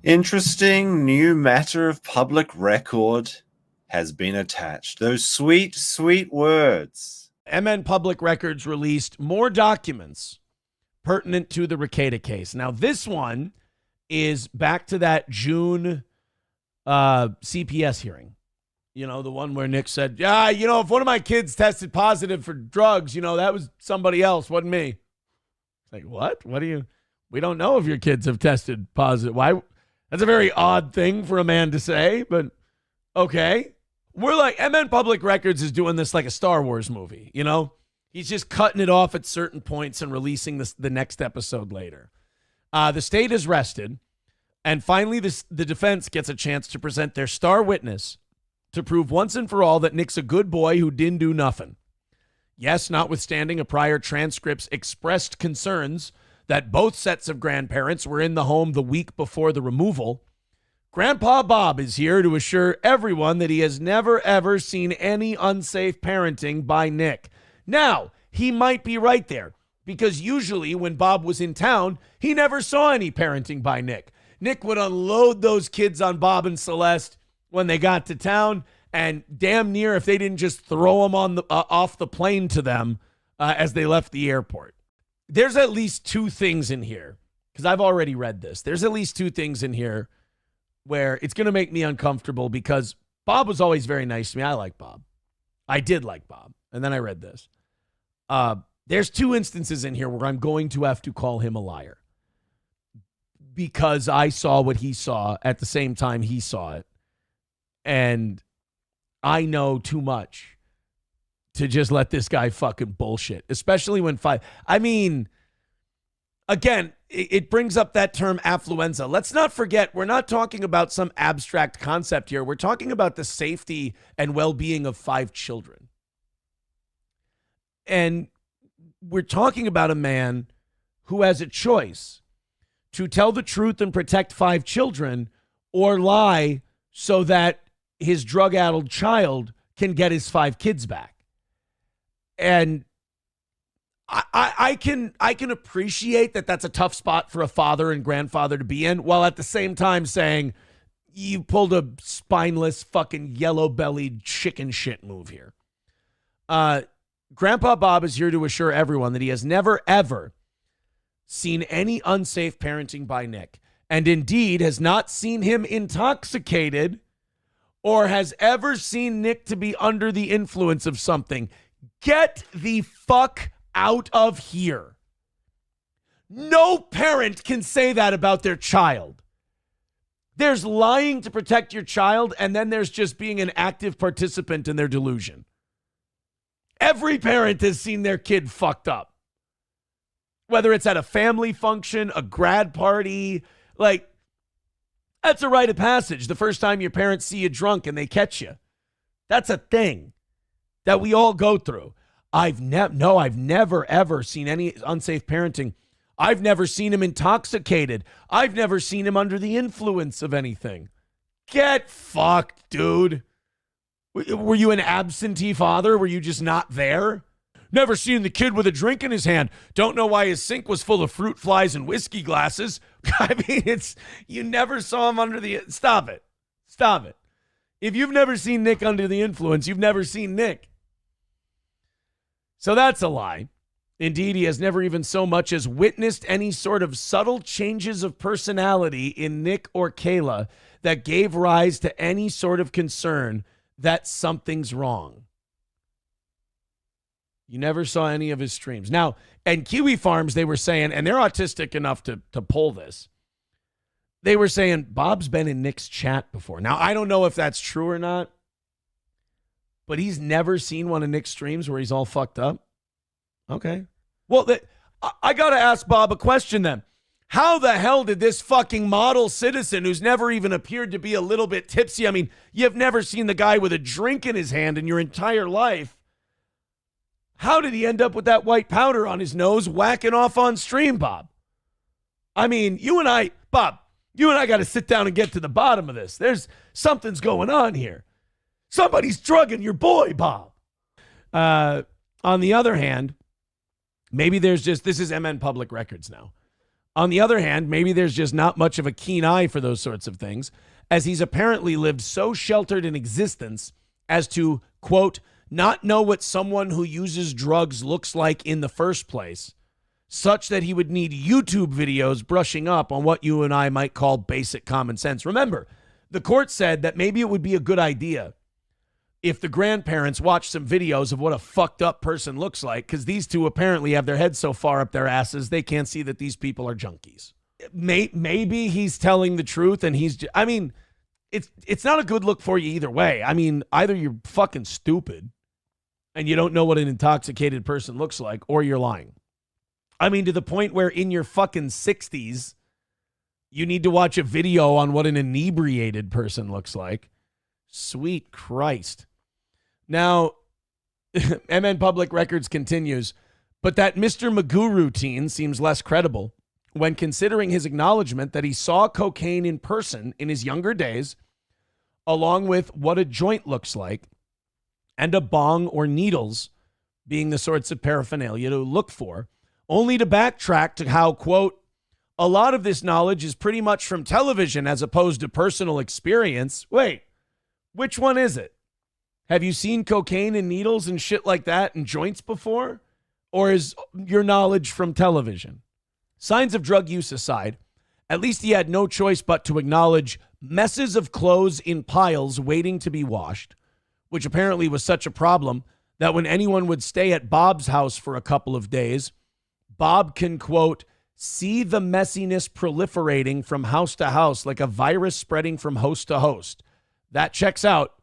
Interesting new matter of public record has been attached. Those sweet, sweet words. MNPublicRecords released more documents pertinent to the Rekieta case. Now, this one is back to that June CPS hearing. You know, the one where Nick said, yeah, you know, if one of my kids tested positive for drugs, you know, that was somebody else, wasn't me. It's like, what? We don't know if your kids have tested positive. Why? That's a very odd thing for a man to say, but okay. We're like, MNPublicRecords is doing this like a Star Wars movie, you know? He's just cutting it off at certain points and releasing the next episode later. The state is rested, and finally the defense gets a chance to present their star witness to prove once and for all that Nick's a good boy who didn't do nothing. Yes, notwithstanding a prior transcript's expressed concerns that both sets of grandparents were in the home the week before the removal, Grandpa Bob is here to assure everyone that he has never, ever seen any unsafe parenting by Nick. Now, he might be right there, because usually when Bob was in town, he never saw any parenting by Nick. Nick would unload those kids on Bob and Celeste when they got to town, and damn near if they didn't just throw them on off the plane to them as they left the airport. There's at least two things in here, because I've already read this. There's at least two things in here where it's going to make me uncomfortable, because Bob was always very nice to me. I like Bob. I did like Bob. And then I read this. There's two instances in here where I'm going to have to call him a liar, because I saw what he saw at the same time he saw it. And I know too much to just let this guy fucking bullshit, especially when again, it brings up that term affluenza. Let's not forget, we're not talking about some abstract concept here. We're talking about the safety and well-being of 5 children. And we're talking about a man who has a choice to tell the truth and protect 5 children, or lie so that his drug-addled child can get his 5 kids back. And I can appreciate that that's a tough spot for a father and grandfather to be in, while at the same time saying, you pulled a spineless fucking yellow-bellied chicken shit move here. Grandpa Bob is here to assure everyone that he has never, ever seen any unsafe parenting by Nick, and indeed has not seen him intoxicated or has ever seen Nick to be under the influence of something. Get the fuck out of here. No parent can say that about their child. There's lying to protect your child, and then there's just being an active participant in their delusion. Every parent has seen their kid fucked up. Whether it's at a family function, a grad party, like, that's a rite of passage. The first time your parents see you drunk and they catch you. That's a thing that we all go through. I've never, ever seen any unsafe parenting. I've never seen him intoxicated. I've never seen him under the influence of anything. Get fucked, dude. Were you an absentee father? Were you just not there? Never seen the kid with a drink in his hand. Don't know why his sink was full of fruit flies and whiskey glasses. I mean, you never saw him under the... Stop it. Stop it. If you've never seen Nick under the influence, you've never seen Nick. So that's a lie. Indeed, he has never even so much as witnessed any sort of subtle changes of personality in Nick or Kayla that gave rise to any sort of concern that something's wrong. You never saw any of his streams. Now, and Kiwi Farms, they were saying, and they're autistic enough to pull this, they were saying, Bob's been in Nick's chat before. Now, I don't know if that's true or not, but he's never seen one of Nick's streams where he's all fucked up. Okay. Well, I got to ask Bob a question then. How the hell did this fucking model citizen who's never even appeared to be a little bit tipsy, I mean, you've never seen the guy with a drink in his hand in your entire life, how did he end up with that white powder on his nose whacking off on stream, Bob? I mean, Bob, you and I got to sit down and get to the bottom of this. Something's going on here. Somebody's drugging your boy, Bob. On the other hand, maybe this is MNPublicRecords now. On the other hand, maybe there's just not much of a keen eye for those sorts of things, as he's apparently lived so sheltered in existence as to, quote, not know what someone who uses drugs looks like in the first place, such that he would need YouTube videos brushing up on what you and I might call basic common sense. Remember, the court said that maybe it would be a good idea if the grandparents watched some videos of what a fucked up person looks like, because these two apparently have their heads so far up their asses they can't see that these people are junkies. Maybe he's telling the truth and I mean, it's not a good look for you either way. I mean, either you're fucking stupid and you don't know what an intoxicated person looks like, or you're lying. I mean, to the point where in your fucking 60s, you need to watch a video on what an inebriated person looks like. Sweet Christ. Now, MNPublicRecords continues, but that Mr. Magoo routine seems less credible when considering his acknowledgement that he saw cocaine in person in his younger days, along with what a joint looks like, and a bong or needles being the sorts of paraphernalia to look for, only to backtrack to how, quote, a lot of this knowledge is pretty much from television as opposed to personal experience. Wait, which one is it? Have you seen cocaine and needles and shit like that and joints before? Or is your knowledge from television? Signs of drug use aside, at least he had no choice but to acknowledge messes of clothes in piles waiting to be washed, which apparently was such a problem that when anyone would stay at Bob's house for a couple of days, Bob can, quote, see the messiness proliferating from house to house like a virus spreading from host to host. That checks out,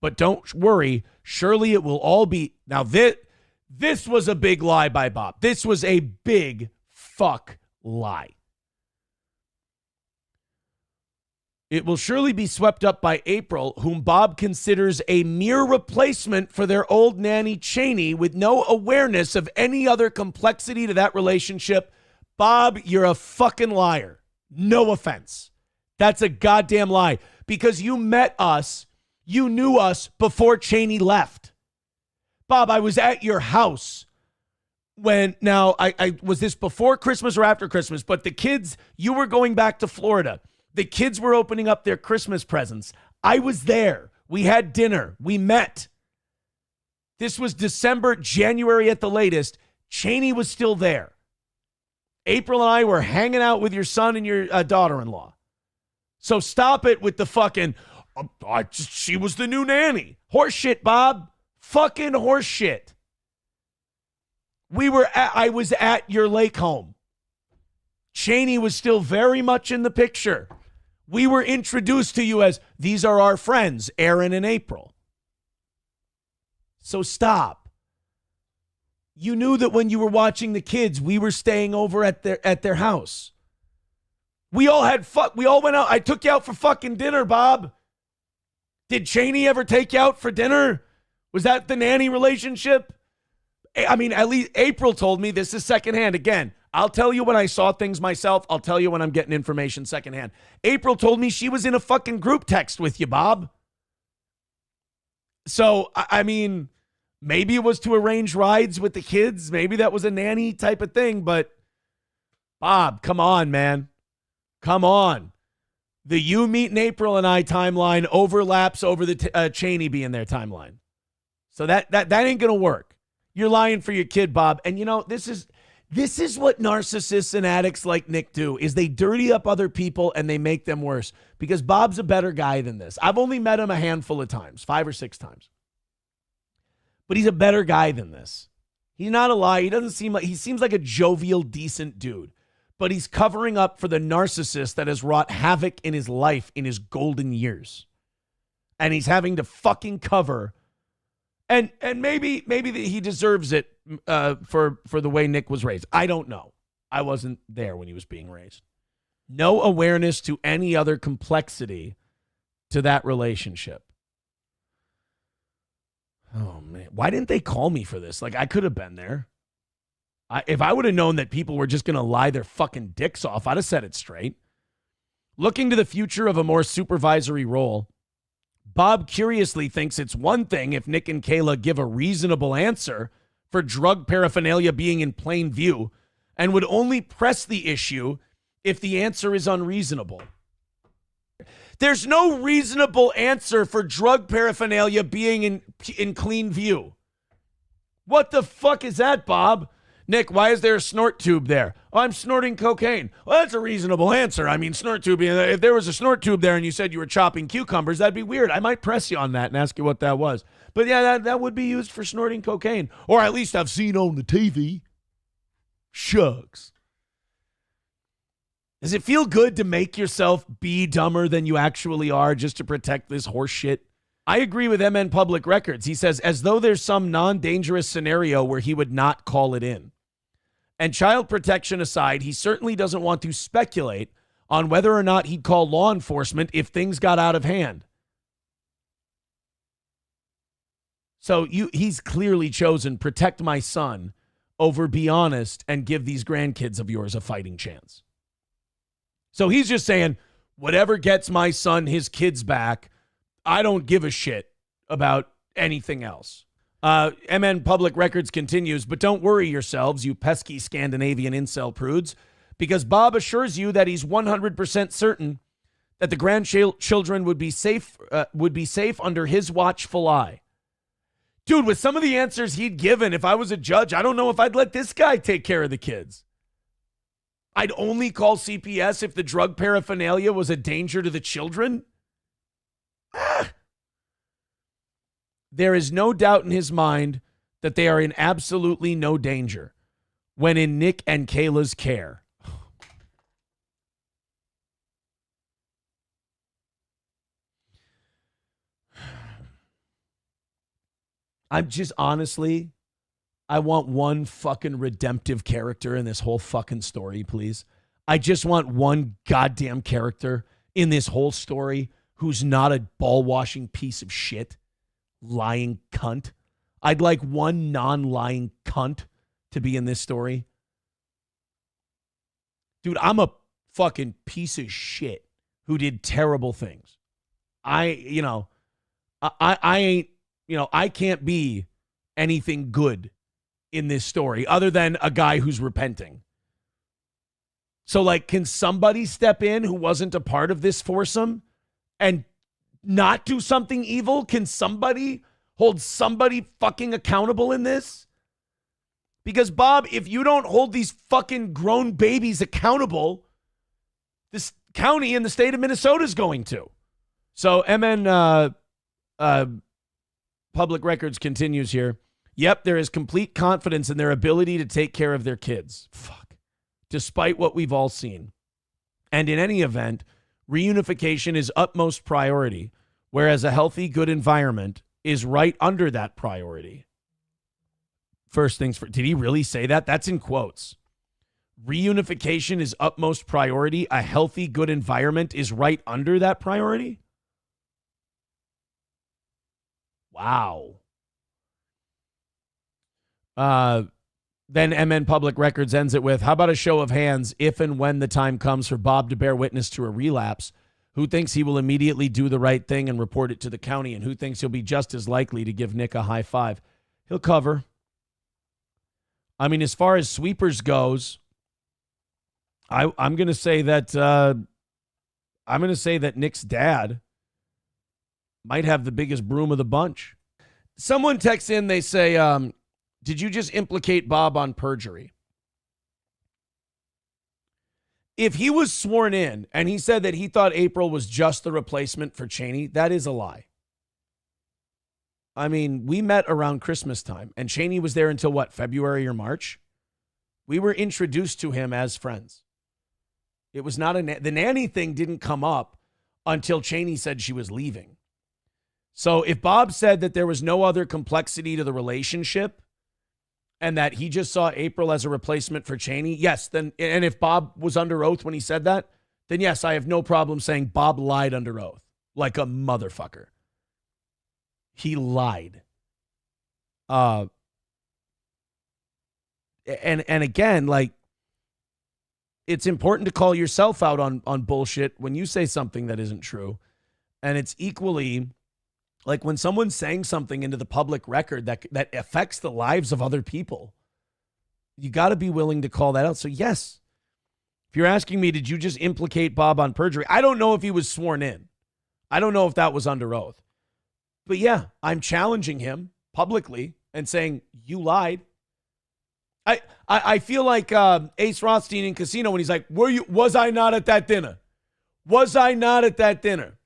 but don't worry, surely it will all be... Now, this was a big lie by Bob. This was a big fuck lie. It will surely be swept up by April, whom Bob considers a mere replacement for their old nanny Cheney with no awareness of any other complexity to that relationship. Bob, you're a fucking liar. No offense. That's a goddamn lie. Because you met us, you knew us before Cheney left. Bob, I was at your house when, now, I was this before Christmas or after Christmas, but the kids, you were going back to Florida. The kids were opening up their Christmas presents. I was there. We had dinner. We met. This was December, January at the latest. Cheney was still there. April and I were hanging out with your son and your daughter-in-law. So stop it with the fucking, she was the new nanny. Horse shit, Bob. Fucking horse shit. I was at your lake home. Cheney was still very much in the picture. We were introduced to you as, these are our friends, Aaron and April. So stop. You knew that when you were watching the kids, we were staying over at their house. We all went out. I took you out for fucking dinner, Bob. Did Cheney ever take you out for dinner? Was that the nanny relationship? I mean, at least April told me this is secondhand. Again, I'll tell you when I saw things myself. I'll tell you when I'm getting information secondhand. April told me she was in a fucking group text with you, Bob. So, I mean, maybe it was to arrange rides with the kids. Maybe that was a nanny type of thing. But, Bob, come on, man. Come on. The you meeting April and I timeline overlaps over the Cheney being their timeline. So that ain't going to work. You're lying for your kid, Bob. And, you know, this is what narcissists and addicts like Nick do, is they dirty up other people and they make them worse, because Bob's a better guy than this. I've only met him a handful of times, 5 or 6 times. But he's a better guy than this. He's not a liar. He seems like a jovial, decent dude. But he's covering up for the narcissist that has wrought havoc in his life in his golden years. And he's having to fucking cover. And maybe he deserves it for the way Nick was raised. I don't know. I wasn't there when he was being raised. No awareness to any other complexity to that relationship. Oh, man. Why didn't they call me for this? Like, I could have been there. If I would have known that people were just going to lie their fucking dicks off, I'd have said it straight. Looking to the future of a more supervisory role, Bob curiously thinks it's one thing if Nick and Kayla give a reasonable answer for drug paraphernalia being in plain view, and would only press the issue if the answer is unreasonable. There's no reasonable answer for drug paraphernalia being in clean view. What the fuck is that, Bob? Nick, why is there a snort tube there? Oh, I'm snorting cocaine. Well, that's a reasonable answer. I mean, snort tube, if there was a snort tube there and you said you were chopping cucumbers, that'd be weird. I might press you on that and ask you what that was. But yeah, that would be used for snorting cocaine. Or at least I've seen on the TV. Shucks. Does it feel good to make yourself be dumber than you actually are just to protect this horse shit? I agree with MNPublicRecords. He says, as though there's some non-dangerous scenario where he would not call it in. And child protection aside, he certainly doesn't want to speculate on whether or not he'd call law enforcement if things got out of hand. So he's clearly chosen protect my son over be honest and give these grandkids of yours a fighting chance. So he's just saying, whatever gets my son his kids back, I don't give a shit about anything else. MNPublicRecords continues, but don't worry yourselves, you pesky Scandinavian incel prudes, because Bob assures you that he's 100% certain that the grandchildren would be safe under his watchful eye. Dude, with some of the answers he'd given, if I was a judge, I don't know if I'd let this guy take care of the kids. I'd only call CPS if the drug paraphernalia was a danger to the children. There is no doubt in his mind that they are in absolutely no danger when in Nick and Kayla's care. I'm just honestly, I want one fucking redemptive character in this whole fucking story, please. I just want one goddamn character in this whole story who's not a ball-washing piece of shit, lying cunt. I'd like one non-lying cunt to be in this story. Dude, I'm a fucking piece of shit who did terrible things. I ain't, I can't be anything good in this story other than a guy who's repenting. So, like, can somebody step in who wasn't a part of this foursome and not do something evil? Can somebody hold somebody fucking accountable in this? Because, Bob, if you don't hold these fucking grown babies accountable, this county in the state of Minnesota is going to. So, Public Records continues here. Yep, there is complete confidence in their ability to take care of their kids. Fuck. Despite what we've all seen. And in any event, reunification is utmost priority, whereas a healthy, good environment is right under that priority. First things first. Did he really say that? That's in quotes. Reunification is utmost priority. A healthy, good environment is right under that priority? Wow. Then MNPublicRecords ends it with, how about a show of hands if and when the time comes for Bob to bear witness to a relapse? Who thinks he will immediately do the right thing and report it to the county? And who thinks he'll be just as likely to give Nick a high five? He'll cover. I mean, as far as sweepers goes, I'm going to say that Nick's dad might have the biggest broom of the bunch. Someone texts in, they say, did you just implicate Bob on perjury? If he was sworn in and he said that he thought April was just the replacement for Cheney, that is a lie. I mean, we met around Christmas time and Cheney was there until what, February or March? We were introduced to him as friends. It was not the nanny thing didn't come up until Cheney said she was leaving. So if Bob said that there was no other complexity to the relationship and that he just saw April as a replacement for Cheney, yes, then, and if Bob was under oath when he said that, then yes, I have no problem saying Bob lied under oath like a motherfucker. He lied. And again, like, it's important to call yourself out on bullshit when you say something that isn't true. And it's equally like when someone's saying something into the public record that affects the lives of other people, you got to be willing to call that out. So yes, If you're asking me, did you just implicate Bob on perjury? I don't know if he was sworn in. I don't know if that was under oath. But yeah, I'm challenging him publicly and saying, you lied. I feel like Ace Rothstein in Casino when he's like, was I not at that dinner? Was I not at that dinner?